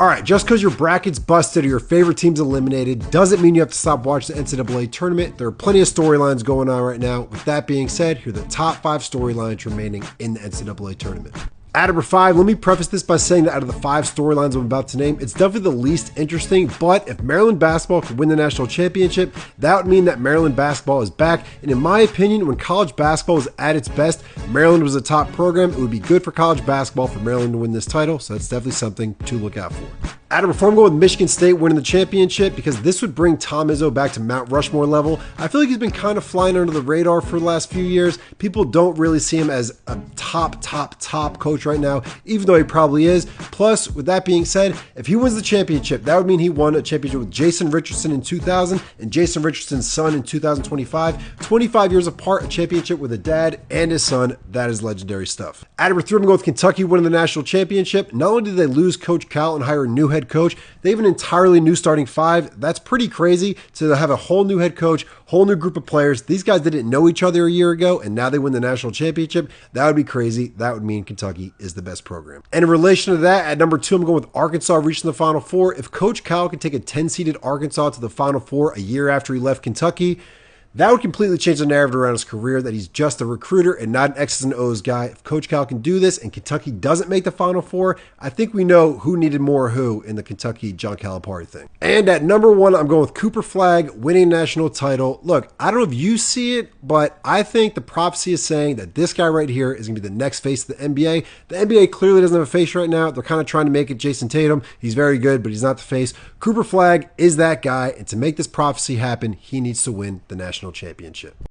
All right, just because your bracket's busted or your favorite team's eliminated doesn't mean you have to stop watching the NCAA tournament. There are plenty of storylines going on right now. With that being said, here are the top 5 storylines remaining in the NCAA tournament. At number 5, let me preface this by saying that out of the 5 storylines I'm about to name, it's definitely the least interesting, but if Maryland basketball could win the national championship, that would mean that Maryland basketball is back, and in my opinion, when college basketball was at its best, Maryland was a top program. It would be good for college basketball for Maryland to win this title, so that's definitely something to look out for. At number 4, I'm going with Michigan State winning the championship because this would bring Tom Izzo back to Mount Rushmore level. I feel like he's been kind of flying under the radar for the last few years. People don't really see him as a top coach right now, even though he probably is. Plus, with that being said, if he wins the championship, that would mean he won a championship with Jason Richardson in 2000 and Jason Richardson's son in 2025. 25 years apart, a championship with a dad and his son. That is legendary stuff. At number 3, I'm going with Kentucky winning the national championship. Not only did they lose Coach Cal and hire a new head coach, they have an entirely new starting 5. That's pretty crazy to have a whole new head coach, whole new group of players. These guys didn't know each other a year ago, and now they win the national championship. That would be crazy. That would mean Kentucky is the best program. And in relation to that, at number 2, I'm going with Arkansas reaching the Final Four. If Coach Cal could take a 10-seeded Arkansas to the Final Four a year after he left Kentucky, that would completely change the narrative around his career, that he's just a recruiter and not an X's and O's guy. If Coach Cal can do this and Kentucky doesn't make the Final Four, I think we know who needed more who in the Kentucky John Calipari thing. And at number 1, I'm going with Cooper Flagg winning a national title. Look, I don't know if you see it, but I think the prophecy is saying that this guy right here is going to be the next face of the NBA. The NBA clearly doesn't have a face right now. They're kind of trying to make it Jason Tatum. He's very good, but he's not the face. Cooper Flagg is that guy, and to make this prophecy happen, he needs to win the national championship.